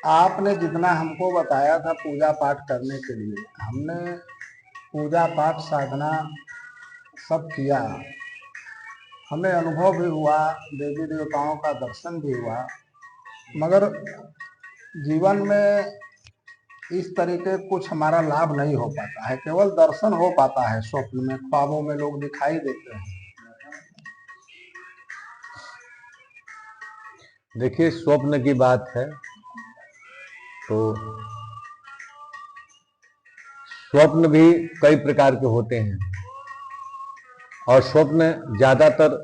आपने जितना हमको बताया था पूजा पाठ करने के लिए, हमने पूजा पाठ साधना सब किया। हमें अनुभव भी हुआ, देवी देवताओं का दर्शन भी हुआ, मगर जीवन में इस तरीके कुछ हमारा लाभ नहीं हो पाता है। केवल दर्शन हो पाता है स्वप्न में, ख्वाबों में लोग दिखाई देते हैं। देखिए, स्वप्न की बात है तो स्वप्न भी कई प्रकार के होते हैं और स्वप्न ज्यादातर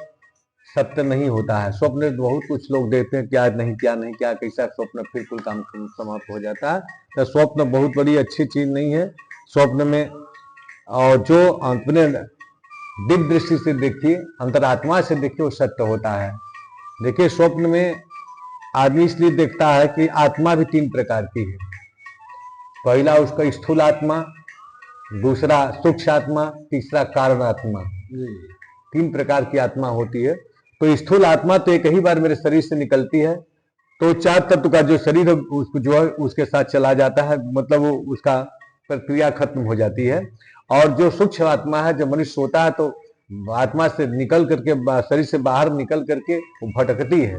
सत्य नहीं होता है। स्वप्न बहुत कुछ लोग देखते हैं, क्या नहीं क्या नहीं क्या कैसा स्वप्न, फिर कुल काम समाप्त हो जाता है। तो स्वप्न बहुत बड़ी अच्छी चीज नहीं है। स्वप्न में और जो अपने दिव्य दृष्टि से देखिए, अंतरात्मा से देखिए, वो सत्य होता है। देखिए, स्वप्न में आदमी इसलिए देखता है कि आत्मा भी तीन प्रकार की है। पहला उसका स्थूल आत्मा, दूसरा सूक्ष्म आत्मा, तीसरा कारण आत्मा। तीन प्रकार की आत्मा होती है। तो स्थूल आत्मा तो एक ही बार मेरे शरीर से निकलती है, तो चार तत्व का जो शरीर है उसको जो है उसके साथ चला जाता है, मतलब वो उसका प्रक्रिया खत्म हो जाती है। और जो सूक्ष्म आत्मा है, जब मनुष्य सोता है तो आत्मा से निकल करके, शरीर से बाहर निकल करके वो भटकती है,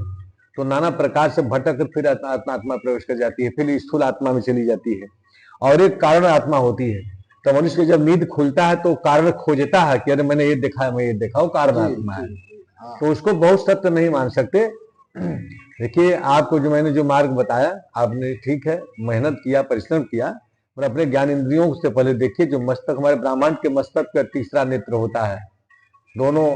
तो नाना प्रकार से भटक कर फिर आत्मा प्रवेश कर जाती है, फिर स्थूल आत्मा में चली जाती है। और एक कारण आत्मा होती है। तो मनुष्य को जब नींद खुलता है तो कारण खोजता है कि अरे मैंने ये देखा है, मैं ये देखा, वो कारण आत्मा है। तो उसको बहुत सत्य नहीं मान सकते। देखिए, आपको जो मैंने जो मार्ग बताया, आपने ठीक है मेहनत किया, परिश्रम किया, और अपने ज्ञान इंद्रियों से पहले देखिए, जो मस्तक, हमारे ब्राह्मण के मस्तक का तीसरा नेत्र होता है, दोनों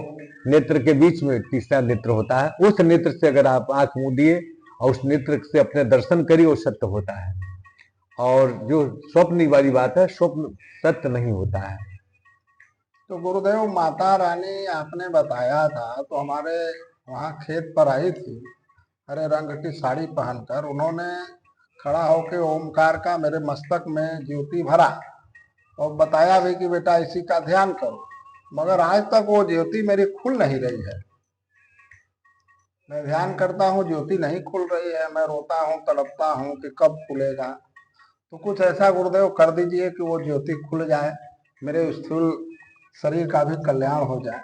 नेत्र के बीच में तीसरा नेत्र होता है, उस नेत्र से अगर आप आंख मूंद दिए और उस नेत्र से अपने दर्शन करिए, वो सत्य होता है। और जो स्वप्न वाली बात है, स्वप्न सत्य नहीं होता है। तो गुरुदेव, माता रानी आपने बताया था, तो हमारे वहाँ खेत पर आई थी, हरे रंग की साड़ी पहनकर। उन्होंने खड़ा होकर ओमकार का मेरे मस्तक में ज्योति भरा और बताया भी कि बेटा इसी का ध्यान करो, मगर आज तक वो ज्योति मेरी खुल नहीं रही है। मैं ध्यान करता हूँ, ज्योति नहीं खुल रही है। मैं रोता हूँ, तड़पता हूँ कि कब खुलेगा। तो कुछ ऐसा गुरुदेव कर दीजिए कि वो ज्योति खुल जाए, मेरे स्थूल शरीर का भी कल्याण हो जाए।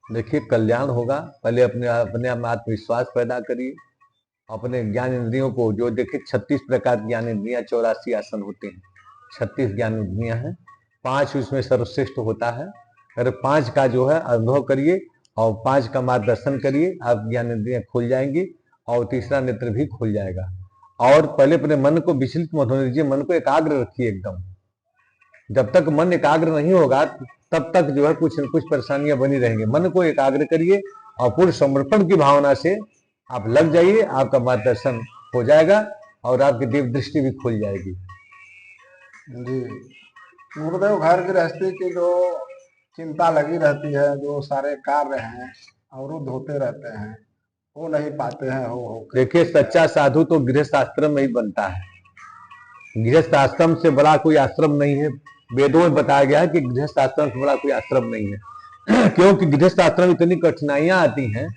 देखिए, कल्याण होगा, पहले अपने अपने में आत्मविश्वास पैदा करिए। अपने ज्ञान इंद्रियों को, जो देखिए 36 प्रकार की ज्ञान इंद्रियां, 84 आसन होते हैं, 36 ज्ञान इंद्रियां हैं, 5 उसमें सर्वश्रेष्ठ होता है। अगर 5 का जो है अनुभव करिए और 5 का मार्गदर्शन करिए, आप ज्ञान इंद्रियां खुल जाएंगी और तीसरा नेत्र भी खुल जाएगा। और पहले अपने मन को विचलित मत होने दीजिए, मन को एकाग्र रखिए एकदम। जब तक मन एकाग्र नहीं होगा तब तक जो है कुछ न कुछ परेशानियां बनी रहेंगी। मन को एकाग्र करिए और पूर्ण समर्पण की भावना से आप लग जाइए, आपका मार्गदर्शन हो जाएगा और आपकी दिव्य दृष्टि भी खुल जाएगी। जी गुरुदेव, घर गृहस्थी की जो चिंता लगी रहती है, जो सारे कार्य हैं अवरुद्ध होते रहते हैं, हो नहीं पाते हैं हो देखिए, सच्चा साधु तो गृहस्थ आश्रम में ही बनता है। गृहस्थ आश्रम से बड़ा कोई आश्रम नहीं है। वेदों में बताया गया है कि गृहस्थ आश्रम से बड़ा कोई आश्रम नहीं है। क्योंकि गृहस्थ आश्रम इतनी कठिनाइयां आती हैं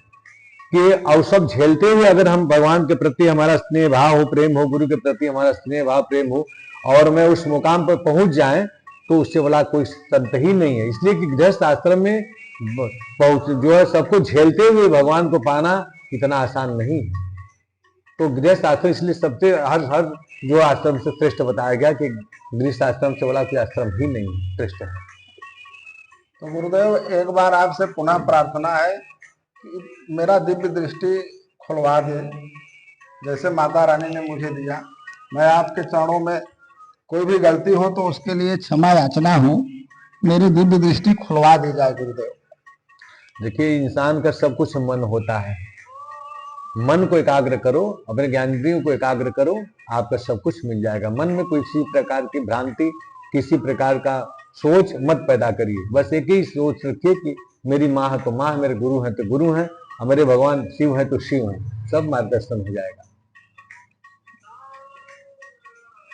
कि और सब झेलते हुए अगर हम भगवान के प्रति हमारा स्नेह भाव हो, प्रेम हो, गुरु के प्रति हमारा स्नेह भाव प्रेम हो, और मैं उस मुकाम पर पहुंच जाए, तो उससे बड़ा कोई संत ही नहीं है। इसलिए कि गृहस्थ आश्रम में जो है सबको झेलते हुए भगवान को पाना इतना आसान नहीं है। तो गृहस्थ आश्रम इसलिए सबसे हर जो आश्रम से श्रेष्ठ बताया गया कि गृहस्थ आश्रम से बड़ा कोई आश्रम ही नहीं श्रेष्ठ है। तो गुरुदेव, एक बार आपसे पुनः प्रार्थना है कि मेरा दिव्य दृष्टि खुलवा दे, जैसे माता रानी ने मुझे दिया। मैं आपके चरणों में, कोई भी गलती हो तो उसके लिए क्षमा याचना हूँ, मेरी दिव्य दृष्टि खुलवा दी जाए गुरुदेव। देखिए, इंसान का सब कुछ मन होता है। मन को एकाग्र करो, अपने ज्ञानेंद्रियों को एकाग्र करो, आपका सब कुछ मिल जाएगा। मन में कोई किसी प्रकार की भ्रांति, किसी प्रकार का सोच मत पैदा करिए। बस एक ही सोच रखिए कि मेरी माँ है तो माँ है, मेरे गुरु हैं तो गुरु हैं, और मेरे भगवान शिव है तो शिव हैं। सब मार्गदर्शन हो जाएगा।